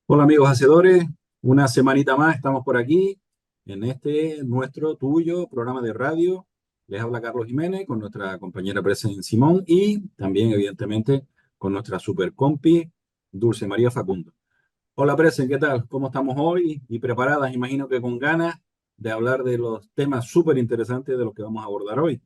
Hola amigos hacedores, una semanita más estamos por aquí en nuestro tuyo programa de radio. Les habla Carlos Jiménez con nuestra compañera Presen Simón y también evidentemente con nuestra super compi Dulce María Facundo. Hola Presen, ¿qué tal? ¿Cómo estamos hoy? Y preparadas, imagino que con ganas de hablar de los temas súper interesantes de los que vamos a abordar hoy.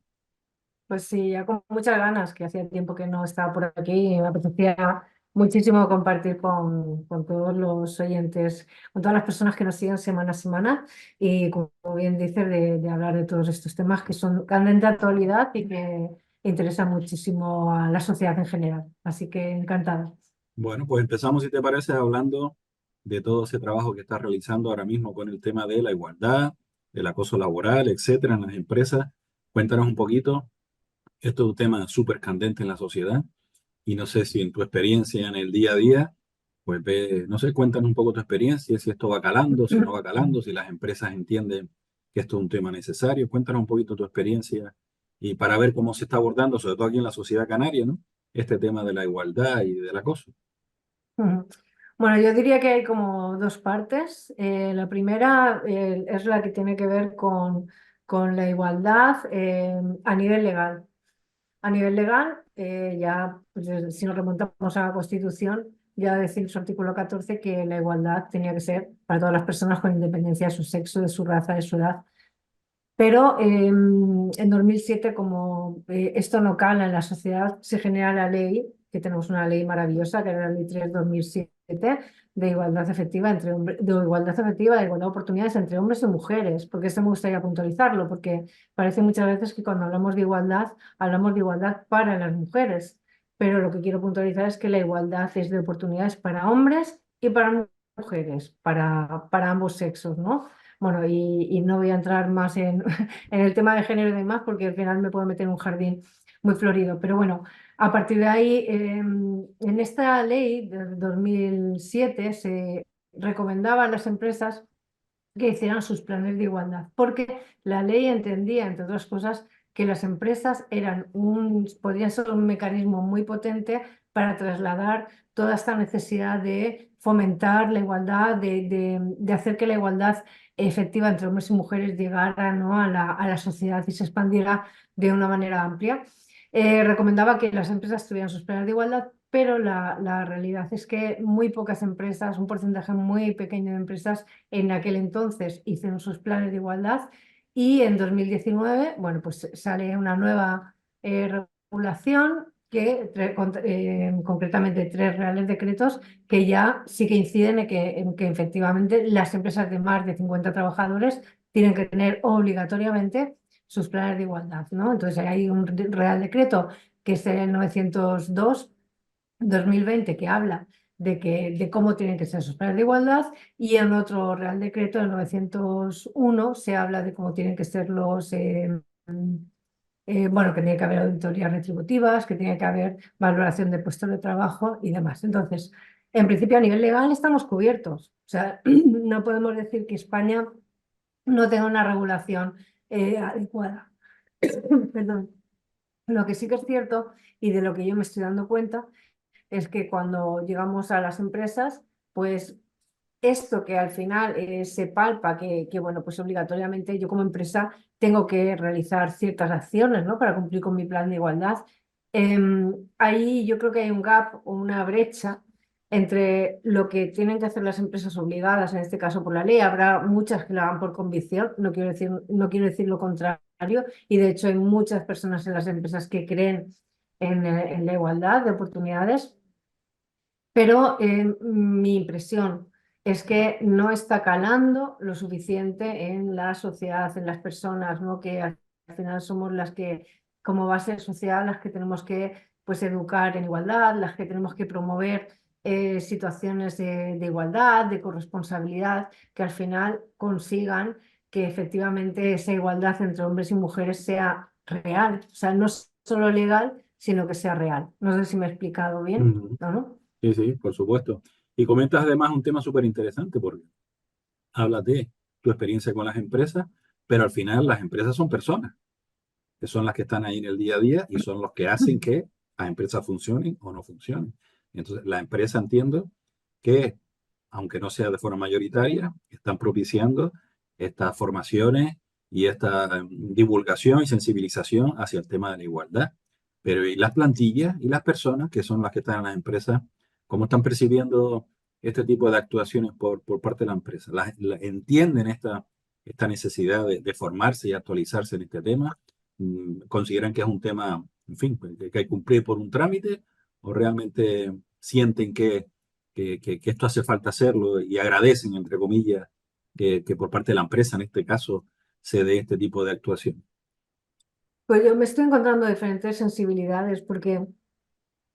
Pues sí, ya con muchas ganas, que hacía tiempo que no estaba por aquí y me apetecía muchísimo compartir con todos los oyentes, con todas las personas que nos siguen semana a semana y, como bien dices, de hablar de todos estos temas que son candentes de actualidad y que interesan muchísimo a la sociedad en general. Así que encantada. Bueno, pues empezamos, si te parece, hablando de todo ese trabajo que estás realizando ahora mismo con el tema de la igualdad, el acoso laboral, etcétera, en las empresas. Cuéntanos un poquito. Esto es un tema súper candente en la sociedad y no sé si en tu experiencia en el día a día, pues ve, no sé, cuéntanos un poco tu experiencia, si esto va calando, si no va calando, si las empresas entienden que esto es un tema necesario. Cuéntanos un poquito tu experiencia y para ver cómo se está abordando, sobre todo aquí en la sociedad canaria, ¿no? Este tema de la igualdad y del acoso. Ujú. Bueno, yo diría que hay como dos partes. La primera es la que tiene que ver con la igualdad a nivel legal. A nivel legal, ya pues, si nos remontamos a la Constitución, ya decía en su artículo 14 que la igualdad tenía que ser para todas las personas con independencia de su sexo, de su raza, de su edad. Pero en 2007, como esto no cala en la sociedad, se genera la ley, que tenemos una ley maravillosa, que era la Ley 3/2007, de igualdad efectiva de igualdad efectiva, de igualdad de oportunidades entre hombres y mujeres. Porque esto me gustaría puntualizarlo, porque parece muchas veces que cuando hablamos de igualdad para las mujeres. Pero lo que quiero puntualizar es que la igualdad es de oportunidades para hombres y para mujeres, para ambos sexos, ¿no? Bueno, y no voy a entrar más en el tema de género y demás, porque al final me puedo meter en un jardín muy florido. Pero bueno, a partir de ahí, en esta ley de 2007 se recomendaba a las empresas que hicieran sus planes de igualdad, porque la ley entendía, entre otras cosas, que las empresas podrían ser un mecanismo muy potente para trasladar toda esta necesidad de fomentar la igualdad, de hacer que la igualdad efectiva entre hombres y mujeres llegara, ¿no?, a la sociedad y se expandiera de una manera amplia. Recomendaba que las empresas tuvieran sus planes de igualdad, pero la realidad es que muy pocas empresas, un porcentaje muy pequeño de empresas, en aquel entonces hicieron sus planes de igualdad y en 2019, bueno, pues sale una nueva regulación concretamente tres reales decretos que ya sí que inciden en que efectivamente las empresas de más de 50 trabajadores tienen que tener obligatoriamente sus planes de igualdad, ¿no? Entonces hay un real decreto que es el 902/2020 que habla de cómo tienen que ser sus planes de igualdad, y en otro Real Decreto, el 901, se habla de cómo tienen que ser bueno, que tiene que haber auditorías retributivas, que tiene que haber valoración de puestos de trabajo y demás. Entonces, en principio, a nivel legal estamos cubiertos. O sea, no podemos decir que España no tenga una regulación adecuada. Perdón. Lo que sí que es cierto, y de lo que yo me estoy dando cuenta, es que cuando llegamos a las empresas, pues esto que al final se palpa, bueno, pues obligatoriamente yo como empresa tengo que realizar ciertas acciones, ¿no?, para cumplir con mi plan de igualdad. Ahí yo creo que hay un gap o una brecha entre lo que tienen que hacer las empresas obligadas, en este caso por la ley. Habrá muchas que lo hagan por convicción, no quiero decir lo contrario, y de hecho hay muchas personas en las empresas que creen en la igualdad de oportunidades, pero mi impresión es que no está calando lo suficiente en la sociedad, en las personas, ¿no?, que al final somos las que, como base social, las que tenemos que, pues, educar en igualdad, las que tenemos que promover situaciones de igualdad, de corresponsabilidad, que al final consigan que efectivamente esa igualdad entre hombres y mujeres sea real, o sea, no solo legal, sino que sea real. No sé si me he explicado bien, Ujú. ¿no? Sí, sí, por supuesto. Y comentas además un tema súper interesante porque hablas de tu experiencia con las empresas, pero al final las empresas son personas, que son las que están ahí en el día a día y son los que hacen que las empresas funcionen o no funcionen. Entonces, la empresa entiendo que aunque no sea de forma mayoritaria, están propiciando estas formaciones y esta divulgación y sensibilización hacia el tema de la igualdad. Pero ¿y las plantillas y las personas que son las que están en las empresas, cómo están percibiendo este tipo de actuaciones por parte de la empresa? ¿Entienden esta necesidad de formarse y actualizarse en este tema? ¿Consideran que es un tema, en fin, que hay que cumplir por un trámite? ¿O realmente sienten que esto hace falta hacerlo y agradecen, entre comillas, que por parte de la empresa, en este caso, se dé este tipo de actuación? Pues yo me estoy encontrando diferentes sensibilidades porque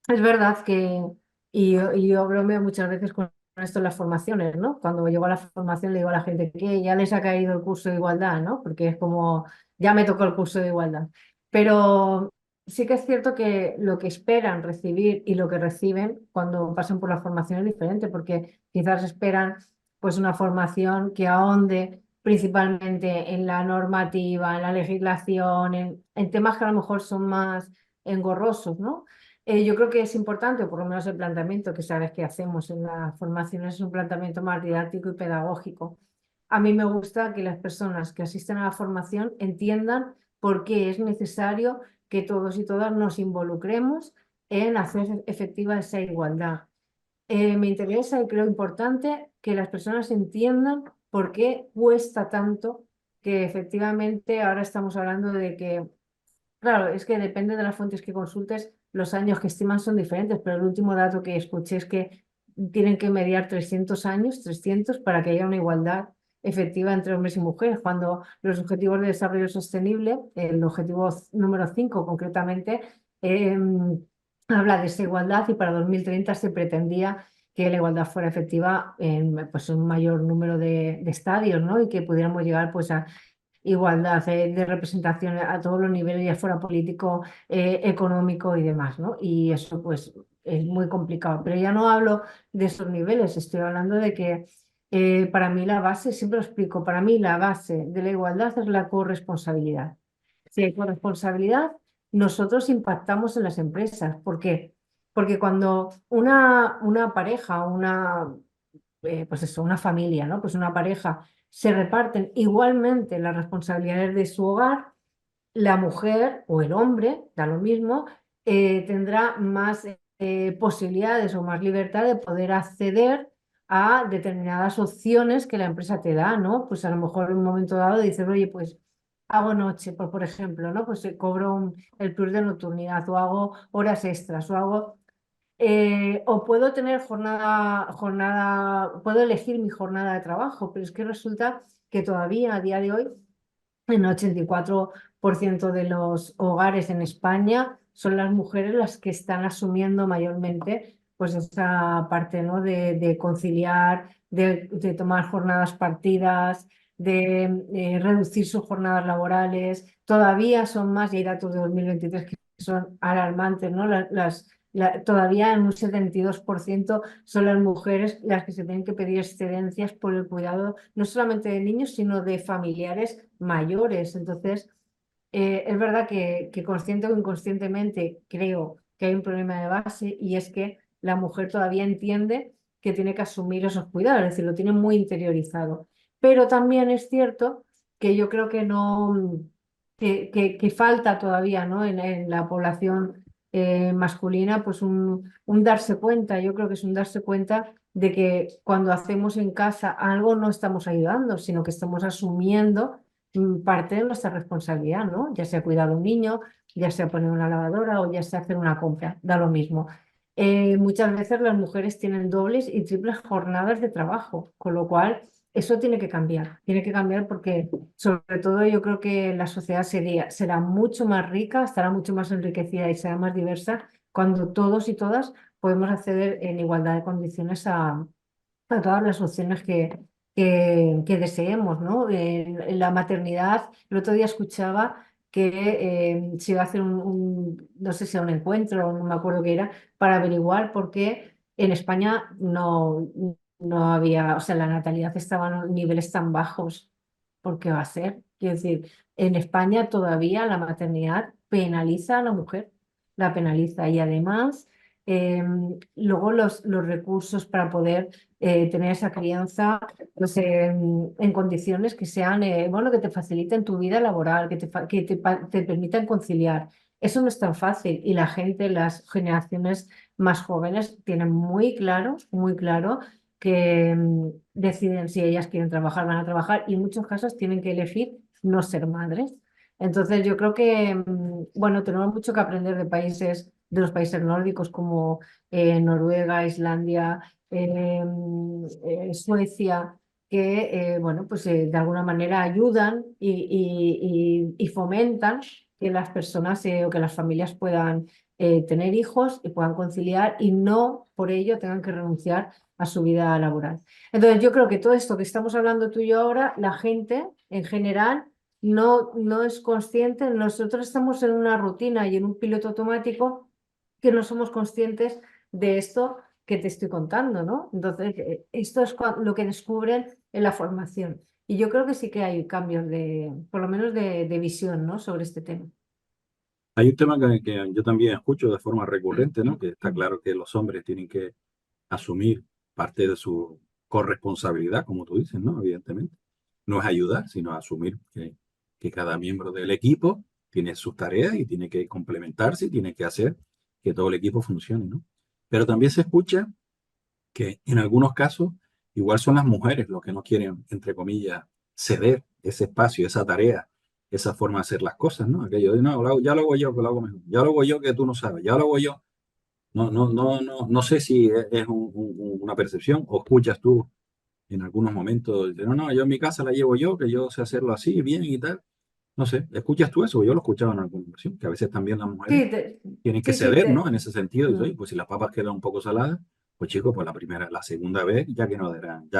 es verdad que, y yo bromeo muchas veces con esto en las formaciones, ¿no? Cuando llego a la formación le digo a la gente que ya les ha caído el curso de igualdad, ¿no? Porque es como, ya me tocó el curso de igualdad. Pero sí que es cierto que lo que esperan recibir y lo que reciben cuando pasan por la formación es diferente, porque quizás esperan pues una formación que ahonde principalmente en la normativa, en la legislación, en temas que a lo mejor son más engorrosos, ¿no? Yo creo que es importante, o por lo menos el planteamiento que sabes que hacemos en la formación es un planteamiento más didáctico y pedagógico. A mí me gusta que las personas que asisten a la formación entiendan por qué es necesario que todos y todas nos involucremos en hacer efectiva esa igualdad. Me interesa y creo importante que las personas entiendan por qué cuesta tanto, que efectivamente ahora estamos hablando de que claro, es que depende de las fuentes que consultes, los años que estiman son diferentes, pero el último dato que escuché es que tienen que mediar 300 años, 300, para que haya una igualdad efectiva entre hombres y mujeres, cuando los objetivos de desarrollo sostenible, el objetivo número 5 concretamente, eh, habla de esa igualdad y para 2030 se pretendía que la igualdad fuera efectiva en pues, un mayor número de estadios, ¿no? Y que pudiéramos llegar pues, a igualdad de representación a todos los niveles, ya fuera político, económico y demás, ¿no? Y eso pues es muy complicado. Pero ya no hablo de esos niveles, estoy hablando de que para mí la base, siempre lo explico, para mí la base de la igualdad es la corresponsabilidad. Si hay corresponsabilidad, nosotros impactamos en las empresas. ¿Por qué? Porque cuando una pareja, pues eso, una familia, ¿no? Pues una pareja se reparten igualmente las responsabilidades de su hogar, la mujer o el hombre, da lo mismo, tendrá más posibilidades o más libertad de poder acceder a determinadas opciones que la empresa te da, ¿no? Pues a lo mejor en un momento dado dices, oye, pues hago noche, por ejemplo, ¿no? Pues cobro el plus de nocturnidad o hago horas extras o hago o puedo tener puedo elegir mi jornada de trabajo, pero es que resulta que todavía a día de hoy, el 84% de los hogares en España son las mujeres las que están asumiendo mayormente pues esa parte, ¿no? de conciliar, de tomar jornadas partidas, de reducir sus jornadas laborales. Todavía son más, y hay datos de 2023 que son alarmantes, ¿no? Todavía en un 72% son las mujeres las que se tienen que pedir excedencias por el cuidado no solamente de niños, sino de familiares mayores. Entonces, es verdad que consciente o inconscientemente creo que hay un problema de base y es que la mujer todavía entiende que tiene que asumir esos cuidados, es decir, lo tiene muy interiorizado. Pero también es cierto que yo creo que no, que falta todavía, ¿no? en la población masculina, pues un darse cuenta, yo creo que es un darse cuenta de que cuando hacemos en casa algo no estamos ayudando, sino que estamos asumiendo parte de nuestra responsabilidad, ¿no? Ya sea cuidar a un niño, ya sea poner una lavadora o ya sea hacer una compra, da lo mismo. Muchas veces las mujeres tienen dobles y triples jornadas de trabajo, con lo cual eso tiene que cambiar porque sobre todo yo creo que la sociedad será mucho más rica, estará mucho más enriquecida y será más diversa cuando todos y todas podemos acceder en igualdad de condiciones a todas las opciones que deseemos, ¿no? En la maternidad, el otro día escuchaba que se iba a hacer no sé si era un encuentro, no me acuerdo qué era, para averiguar por qué en España no había, o sea, la natalidad estaba en niveles tan bajos. ¿Por qué va a ser? Quiero decir, en España todavía la maternidad penaliza a la mujer, la penaliza y además eh, luego los recursos para poder tener esa crianza pues, en condiciones que sean, bueno, que te faciliten tu vida laboral, te permitan conciliar. Eso no es tan fácil y la gente, las generaciones más jóvenes tienen muy claro que deciden si ellas quieren trabajar, van a trabajar y en muchos casos tienen que elegir no ser madres. Entonces yo creo que, bueno, tenemos mucho que aprender de los países nórdicos como Noruega, Islandia, Suecia, que, bueno, pues de alguna manera ayudan y fomentan que las personas o que las familias puedan tener hijos y puedan conciliar y no por ello tengan que renunciar a su vida laboral. Entonces, yo creo que todo esto que estamos hablando tú y yo ahora, la gente en general no es consciente. Nosotros estamos en una rutina y en un piloto automático que no somos conscientes de esto que te estoy contando, ¿no? Entonces, esto es lo que descubren en la formación. Y yo creo que sí que hay cambios por lo menos de visión, ¿no? Sobre este tema. Hay un tema que yo también escucho de forma recurrente, ¿no? Que está claro que los hombres tienen que asumir parte de su corresponsabilidad, como tú dices, ¿no? Evidentemente. No es ayudar, sino asumir que cada miembro del equipo tiene sus tareas y tiene que complementarse y tiene que hacer que todo el equipo funcione, ¿no? Pero también se escucha que en algunos casos igual son las mujeres los que no quieren, entre comillas, ceder ese espacio, esa tarea, esa forma de hacer las cosas, ¿no? Aquello de, no, ya lo hago yo, que lo hago mejor, ya lo hago yo, que tú no sabes, ya lo hago yo. No sé si es una percepción o escuchas tú en algunos momentos, de, no, yo en mi casa la llevo yo, que yo sé hacerlo así, bien y tal. No sé, ¿escuchas tú eso? Yo lo escuchaba en alguna ocasión, que a veces también las mujeres Sí, tienen que sí, sí, ceder, ¿no? En ese sentido, dice, mm, oye, pues si las papas quedan un poco saladas, pues chicos, pues la segunda vez ya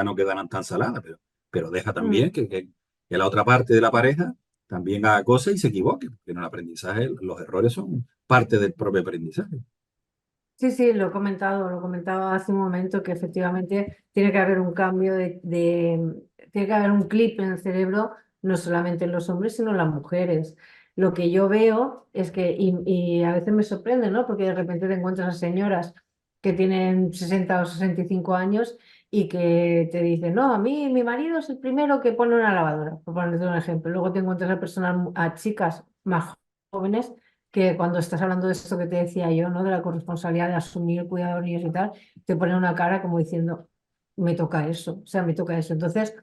no quedarán tan saladas, pero deja también mm. que la otra parte de la pareja también haga cosas y se equivoque, porque en el aprendizaje los errores son parte del propio aprendizaje. Sí, sí, lo comentaba hace un momento que efectivamente tiene que haber un cambio tiene que haber un clip en el cerebro, no solamente en los hombres, sino en las mujeres. Lo que yo veo es que, y a veces me sorprende, ¿no? Porque de repente te encuentras a señoras que tienen 60 o 65 años y que te dicen, no, a mí mi marido es el primero que pone una lavadora, por ponerte un ejemplo. Luego te encuentras a personas, a chicas más jóvenes que cuando estás hablando de esto que te decía yo, ¿no? De la corresponsabilidad de asumir el cuidado de los niños y tal, te ponen una cara como diciendo, me toca eso, o sea, me toca eso. Entonces,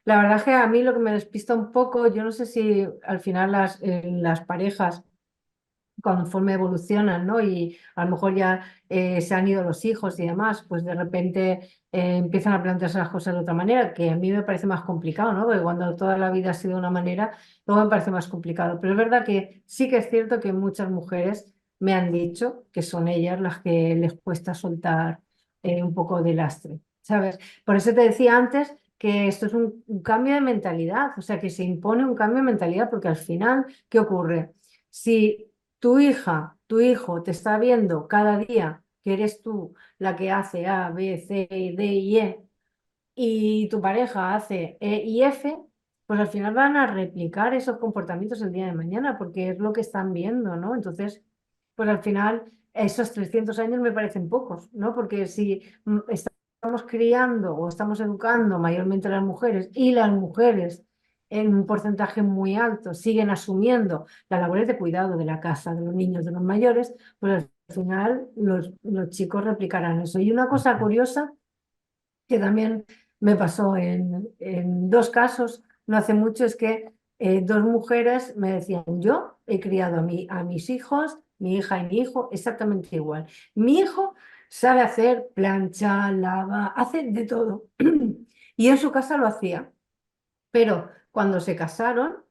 la verdad es que a mí lo que me despista un poco, yo no sé si al final las parejas conforme evolucionan, ¿no? Y a lo mejor ya se han ido los hijos y demás, pues de repente empiezan a plantearse las cosas de otra manera, que a mí me parece más complicado, ¿no? Porque cuando toda la vida ha sido de una manera, luego me parece más complicado. Pero es verdad que sí que es cierto que muchas mujeres me han dicho que son ellas las que les cuesta soltar un poco de lastre, ¿sabes? Por eso te decía antes que esto es un cambio de mentalidad, o sea, que se impone un cambio de mentalidad, porque al final, ¿qué ocurre? Si tu hija, tu hijo te está viendo cada día que eres tú la que hace A, B, C, D y E y tu pareja hace E y F, pues al final van a replicar esos comportamientos el día de mañana porque es lo que están viendo, ¿no? Entonces, pues al final esos 300 años me parecen pocos, ¿no? Porque si estamos criando o estamos educando mayormente a las mujeres y las mujeres en un porcentaje muy alto siguen asumiendo las labores de cuidado de la casa, de los niños, de los mayores, pues al final los chicos replicarán eso. Y una cosa curiosa que también me pasó en dos casos, no hace mucho, es que dos mujeres me decían, yo he criado a mis hijos, mi hija y mi hijo, exactamente igual. Mi hijo sabe hacer plancha, lava, hace de todo. Y en su casa lo hacía. Pero cuando se casaron,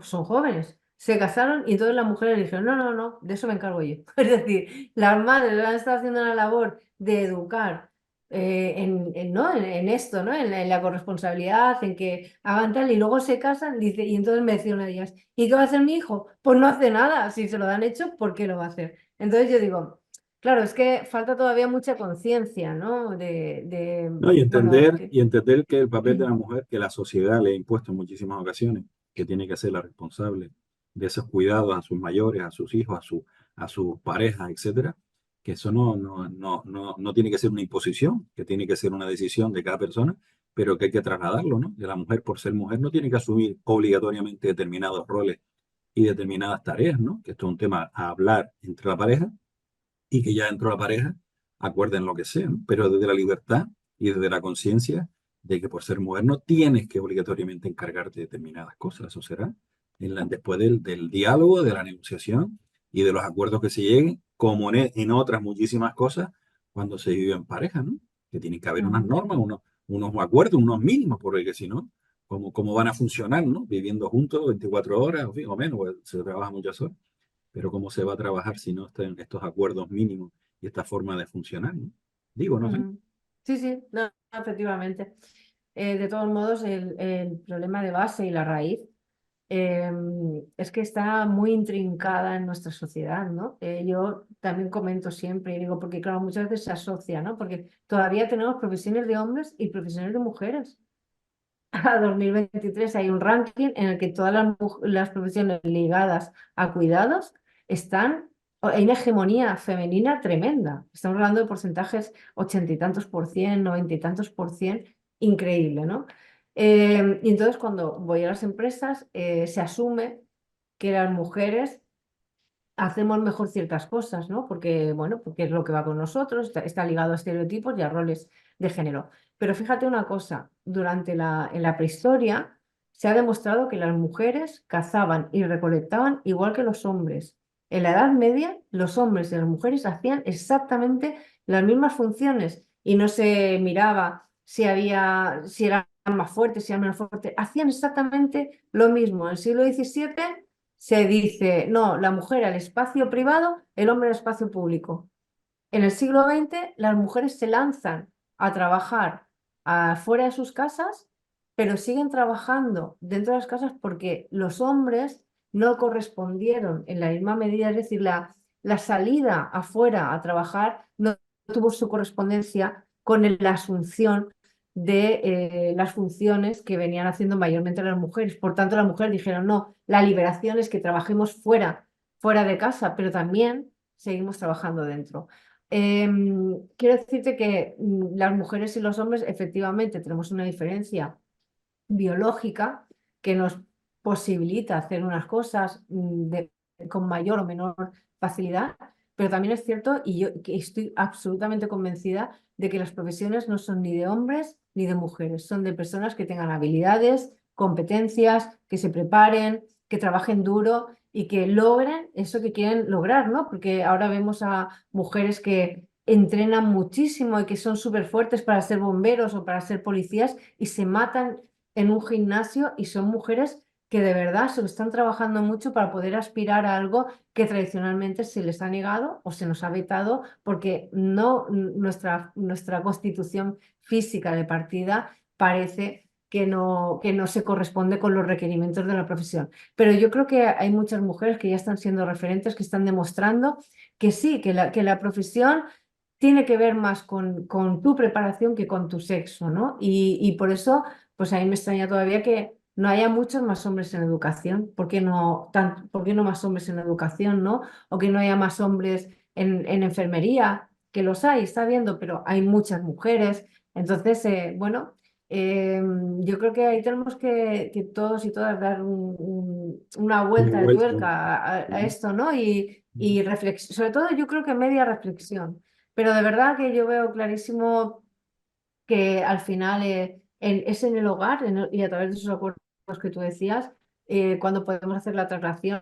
son jóvenes, se casaron y entonces las mujeres dijeron, no, no, no, de eso me encargo yo. Es decir, las madres han estado haciendo la labor de educar ¿no? En esto, ¿no? En la corresponsabilidad, en que hagan tal, y luego se casan, dice, y entonces me decía una de ellas, ¿y qué va a hacer mi hijo? Pues no hace nada, si se lo han hecho, ¿por qué lo va a hacer? Entonces yo digo, claro, es que falta todavía mucha conciencia, ¿no? ¿No? Bueno, Y entender que el papel de la mujer, que la sociedad le ha impuesto en muchísimas ocasiones, que tiene que ser la responsable de esos cuidados a sus mayores, a sus hijos, a sus parejas, etcétera, que eso no tiene que ser una imposición, que tiene que ser una decisión de cada persona, pero que hay que trasladarlo, ¿no? Que la mujer, por ser mujer, no tiene que asumir obligatoriamente determinados roles y determinadas tareas, ¿no? Que esto es un tema a hablar entre la pareja y que ya dentro de la pareja acuerden lo que sea, ¿no? Pero desde la libertad y desde la conciencia de que por ser mujer no tienes que obligatoriamente encargarte de determinadas cosas. Eso será después del diálogo, de la negociación y de los acuerdos que se lleguen, como en otras muchísimas cosas cuando se vive en pareja, ¿no? Que tienen que haber unas Ujú, normas, unos acuerdos, unos mínimos, porque si no, ¿cómo van a funcionar, ¿no? Viviendo juntos 24 horas o menos, pues, se trabaja muchas horas, pero ¿cómo se va a trabajar si no están estos acuerdos mínimos y esta forma de funcionar, ¿no? Digo, no sé. ujú. Sí, sí, no, efectivamente. De todos modos, el problema de base y la raíz es que está muy intrincada en nuestra sociedad, ¿no? Yo también comento siempre y digo, porque claro, muchas veces se asocia, ¿no? Porque todavía tenemos profesiones de hombres y profesiones de mujeres. A 2023 hay un ranking en el que todas las profesiones ligadas a cuidados están, hay una hegemonía femenina tremenda. Estamos hablando de porcentajes 80 y tantos por cien, 90 y tantos por cien, increíble, ¿no? Y entonces cuando voy a las empresas se asume que las mujeres hacemos mejor ciertas cosas, ¿no? Porque, bueno, porque es lo que va con nosotros, está ligado a estereotipos y a roles de género. Pero fíjate una cosa, en la prehistoria se ha demostrado que las mujeres cazaban y recolectaban igual que los hombres. En la Edad Media, los hombres y las mujeres hacían exactamente las mismas funciones y no se miraba si eran más fuertes, si eran menos fuertes. Hacían exactamente lo mismo. En el siglo XVII se dice, no, la mujer al espacio privado, el hombre al espacio público. En el siglo XX, las mujeres se lanzan a trabajar fuera de sus casas, pero siguen trabajando dentro de las casas porque los hombres no correspondieron en la misma medida, es decir, la salida afuera a trabajar no tuvo su correspondencia con la asunción de las funciones que venían haciendo mayormente las mujeres. Por tanto, las mujeres dijeron, no, la liberación es que trabajemos fuera de casa, pero también seguimos trabajando dentro. Quiero decirte que las mujeres y los hombres efectivamente tenemos una diferencia biológica que nos posibilita hacer unas cosas con mayor o menor facilidad, pero también es cierto, y yo que estoy absolutamente convencida de que las profesiones no son ni de hombres ni de mujeres, son de personas que tengan habilidades, competencias, que se preparen, que trabajen duro y que logren eso que quieren lograr, ¿no? Porque ahora vemos a mujeres que entrenan muchísimo y que son súper fuertes para ser bomberos o para ser policías y se matan en un gimnasio y son mujeres que de verdad se lo están trabajando mucho para poder aspirar a algo que tradicionalmente se les ha negado o se nos ha vetado porque nuestra constitución física de partida parece que no se corresponde con los requerimientos de la profesión. Pero yo creo que hay muchas mujeres que ya están siendo referentes, que están demostrando que sí, que la profesión tiene que ver más con tu preparación que con tu sexo, ¿no? Y por eso pues a mí me extraña todavía que no haya muchos más hombres en educación. ¿Por qué no más hombres en educación, no? O que no haya más hombres en enfermería, que los hay, está viendo, pero hay muchas mujeres. Entonces, bueno, yo creo que ahí tenemos que todos y todas dar una Una vuelta de vuelta. tuerca a Sí. esto, ¿no? Y sobre todo yo creo que media reflexión. Pero de verdad que yo veo clarísimo que al final es en el hogar y a través de esos acuerdos que tú decías, cuando podemos hacer la traslación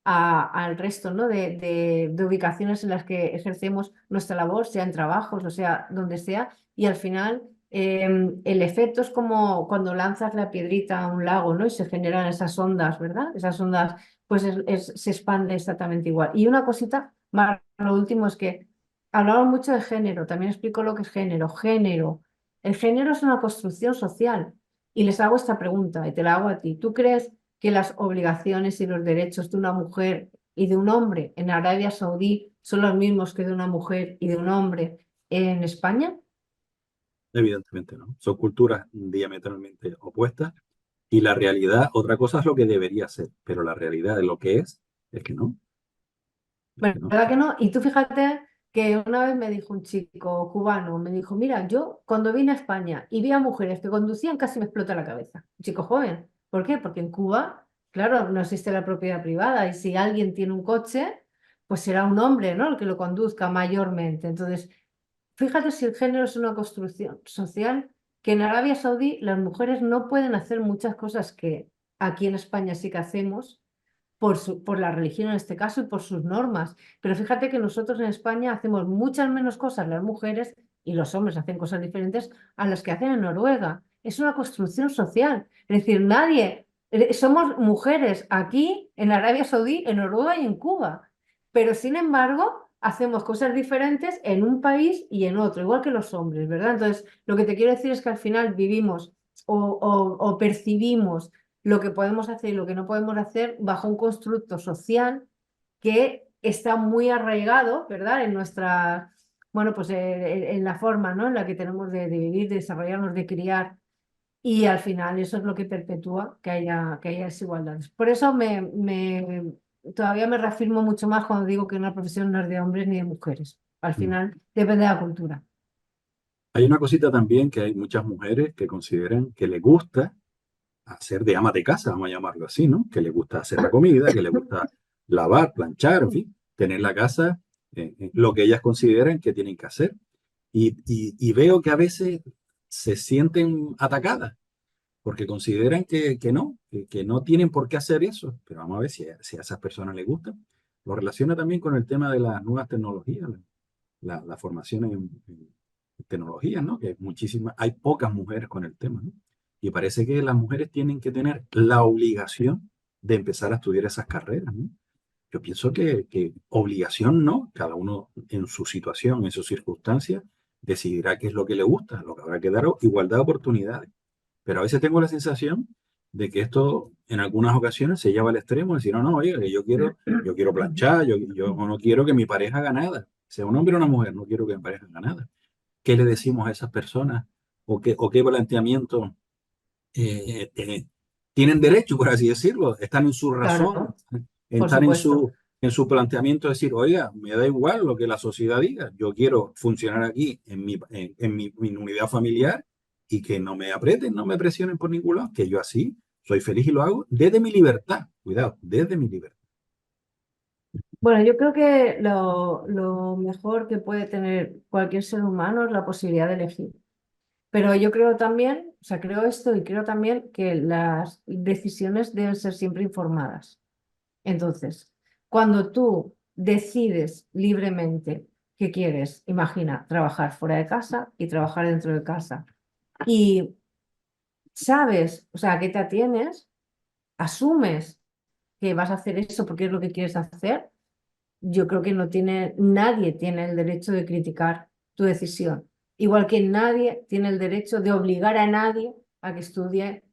al resto, ¿no? de ubicaciones en las que ejercemos nuestra labor, sea en trabajos, o sea, donde sea, y al final el efecto es como cuando lanzas la piedrita a un lago, ¿no? Y se generan esas ondas, ¿verdad? Esas ondas, pues se expande exactamente igual. Y una cosita más, lo último es que hablamos mucho de género, también explico lo que es género. Género. El género es una construcción social. Y les hago esta pregunta, y te la hago a ti. ¿Tú crees que las obligaciones y los derechos de una mujer y de un hombre en Arabia Saudí son los mismos que de una mujer y de un hombre en España? Evidentemente no. Son culturas diametralmente opuestas y la realidad, otra cosa es lo que debería ser, pero la realidad de lo que es que no, es que no. ¿Verdad que no? Y tú fíjate que una vez me dijo un chico cubano, me dijo, mira, yo cuando vine a España y vi a mujeres que conducían casi me explota la cabeza. Un chico joven. ¿Por qué? Porque en Cuba, claro, no existe la propiedad privada y si alguien tiene un coche, pues será un hombre, ¿no? El que lo conduzca mayormente. Entonces, fíjate si el género es una construcción social, que en Arabia Saudí las mujeres no pueden hacer muchas cosas que aquí en España sí que hacemos por la religión en este caso y por sus normas. Pero fíjate que nosotros en España hacemos muchas menos cosas las mujeres y los hombres hacen cosas diferentes a las que hacen en Noruega. Es una construcción social. Es decir, nadie, somos mujeres aquí, en Arabia Saudí, en Noruega y en Cuba. Pero sin embargo, hacemos cosas diferentes en un país y en otro, igual que los hombres, ¿verdad? Entonces, lo que te quiero decir es que al final vivimos o percibimos lo que podemos hacer y lo que no podemos hacer bajo un constructo social que está muy arraigado, ¿verdad? En nuestra, bueno, pues en la forma, ¿no? En la que tenemos de vivir, de desarrollarnos, de criar. Y al final eso es lo que perpetúa que haya desigualdades. Por eso todavía me reafirmo mucho más cuando digo que una profesión no es de hombres ni de mujeres. Al Mm. final depende de la cultura. Hay una cosita también que hay muchas mujeres que consideran que les gusta hacer de ama de casa, vamos a llamarlo así, ¿no? Que les gusta hacer la comida, que les gusta lavar, planchar, en fin, tener la casa, lo que ellas consideran que tienen que hacer. Y veo que a veces se sienten atacadas porque consideran que no tienen por qué hacer eso. Pero vamos a ver si a esas personas les gusta. Lo relaciona también con el tema de las nuevas tecnologías, la formación en tecnologías, ¿no? Que muchísimas, hay pocas mujeres con el tema, ¿no? Y parece que las mujeres tienen que tener la obligación de empezar a estudiar esas carreras, ¿no? Yo pienso que obligación no, cada uno en su situación, en sus circunstancias, decidirá qué es lo que le gusta, lo que habrá que dar igualdad de oportunidades. Pero a veces tengo la sensación de que esto en algunas ocasiones se lleva al extremo, de decir, no, no, oye, que yo quiero planchar, yo no quiero que mi pareja haga nada, sea un hombre o una mujer, no quiero que mi pareja haga nada. ¿Qué le decimos a esas personas? O qué planteamiento tienen derecho, por así decirlo? Están en su razón, Claro, por están supuesto. en su planteamiento de decir, oiga, me da igual lo que la sociedad diga, yo quiero funcionar aquí en mi unidad familiar y que no me aprieten, no me presionen por ningún lado, que yo así soy feliz y lo hago desde mi libertad, cuidado, desde mi libertad. Bueno, yo creo que lo mejor que puede tener cualquier ser humano es la posibilidad de elegir. Pero yo creo también, o sea, creo esto y creo también que las decisiones deben ser siempre informadas. Entonces, cuando tú decides libremente que quieres, imagina, trabajar fuera de casa y trabajar dentro de casa, y sabes, o sea, que te atienes, asumes que vas a hacer eso porque es lo que quieres hacer, yo creo que nadie tiene el derecho de criticar tu decisión. Igual que nadie tiene el derecho de obligar a nadie a que estudie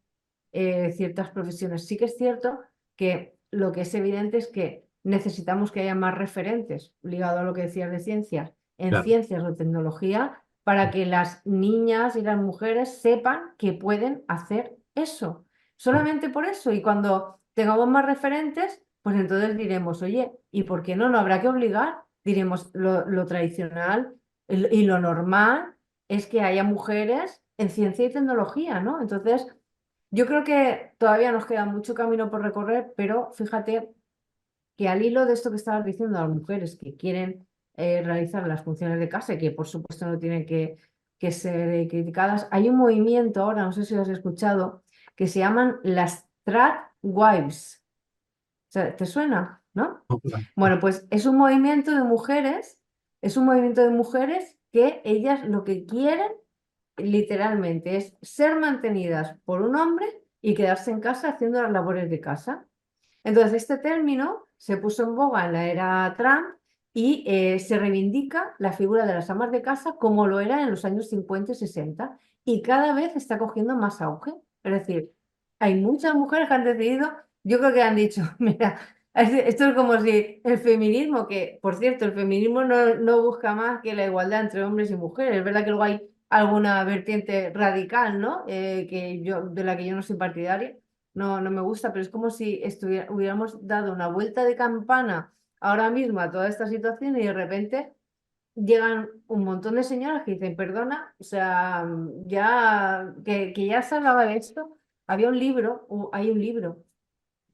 ciertas profesiones. Sí que es cierto que lo que es evidente es que necesitamos que haya más referentes, ligado a lo que decías de ciencias, en Claro, ciencias o tecnología, para que las niñas y las mujeres sepan que pueden hacer eso. Solamente por eso. Y cuando tengamos más referentes, pues entonces diremos, oye, ¿y por qué no? No habrá que obligar. Diremos, lo tradicional y lo normal es que haya mujeres en ciencia y tecnología, ¿no? Entonces, yo creo que todavía nos queda mucho camino por recorrer, pero fíjate que al hilo de esto que estabas diciendo, a las mujeres que quieren realizar las funciones de casa y que por supuesto no tienen que ser criticadas, hay un movimiento ahora, no sé si lo has escuchado, que se llaman las Trad Wives. O sea, ¿te suena? ¿No? Bueno, pues es un movimiento de mujeres, es un movimiento de mujeres que ellas lo que quieren literalmente es ser mantenidas por un hombre y quedarse en casa haciendo las labores de casa. Entonces, este término se puso en boga en la era Trump y se reivindica la figura de las amas de casa como lo era en los años 50 y 60 y cada vez está cogiendo más auge. Es decir, hay muchas mujeres que han decidido, yo creo que han dicho, mira, esto es como si el feminismo, que por cierto, el feminismo no busca más que la igualdad entre hombres y mujeres. Es verdad que luego hay alguna vertiente radical, ¿no? De la que yo no soy partidaria, no me gusta, pero es como si hubiéramos dado una vuelta de campana ahora mismo a toda esta situación y de repente llegan un montón de señoras que dicen, perdona, o sea, ya que ya se hablaba de esto, había un libro, o hay un libro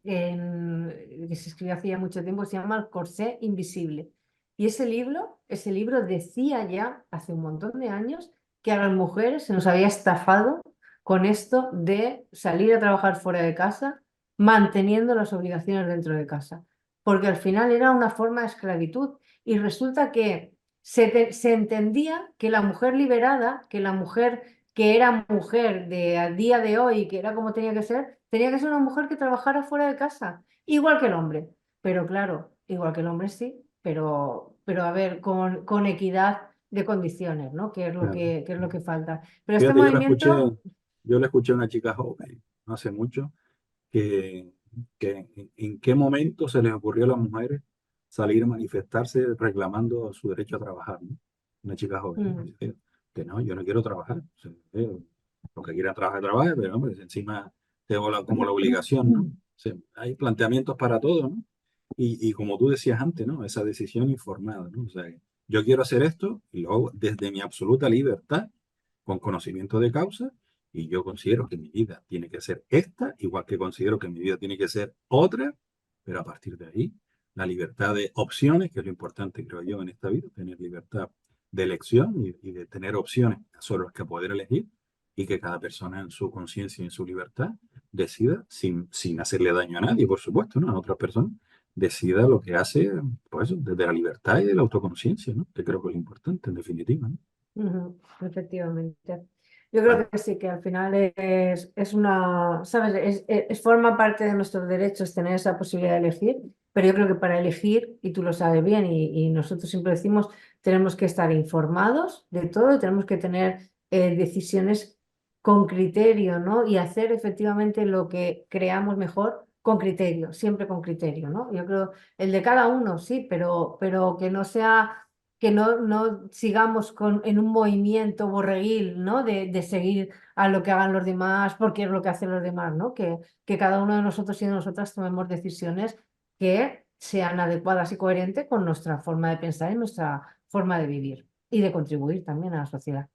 que se escribió hace ya mucho tiempo, se llama El corsé invisible. Y ese libro decía ya hace un montón de años que a las mujeres se nos había estafado con esto de salir a trabajar fuera de casa, manteniendo las obligaciones dentro de casa, porque al final era una forma de esclavitud. Y resulta que se entendía que la mujer liberada, que la mujer que era mujer de a día de hoy, que era como tenía que ser una mujer que trabajara fuera de casa, igual que el hombre. Pero claro, igual que el hombre sí, pero a ver, con equidad de condiciones, ¿no? Claro. Que es lo que falta. Pero este Fíjate, movimiento, yo le escuché a una chica joven, no hace mucho, que, que en qué momento se les ocurrió a las mujeres salir a manifestarse reclamando su derecho a trabajar, ¿no? Una chica joven, ¿no? mm, Dice que no, yo no quiero trabajar. O sea, lo que quiera trabajar, trabaje, pero hombre, encima tengo como la obligación, ¿no? O sea, hay planteamientos para todo, ¿no? Y como tú decías antes, ¿no? Esa decisión informada, ¿no? O sea, yo quiero hacer esto y luego desde mi absoluta libertad, con conocimiento de causa, y yo considero que mi vida tiene que ser esta, igual que considero que mi vida tiene que ser otra, pero a partir de ahí, la libertad de opciones, que es lo importante, creo yo, en esta vida, tener libertad de elección y de tener opciones sobre las que poder elegir, y que cada persona en su conciencia y en su libertad decida, sin hacerle daño a nadie, por supuesto, ¿no? A otras personas, decida lo que hace, pues, desde la libertad y de la autoconciencia, ¿no? Que creo que es lo importante, en definitiva, ¿no? ujú, efectivamente. Yo Vale, creo que sí, que al final es una, ¿sabes? Forma parte de nuestros derechos tener esa posibilidad de elegir, pero yo creo que para elegir, y tú lo sabes bien, y nosotros siempre decimos, tenemos que estar informados de todo y tenemos que tener decisiones con criterio, ¿no? Y hacer efectivamente lo que creamos mejor con criterio, siempre con criterio, ¿no? Yo creo el de cada uno, sí, pero que no sea que no sigamos en un movimiento borreguil, ¿no? De seguir a lo que hagan los demás, porque es lo que hacen los demás, ¿no? Que cada uno de nosotros y de nosotras tomemos decisiones que sean adecuadas y coherentes con nuestra forma de pensar y nuestra forma de vivir y de contribuir también a la sociedad.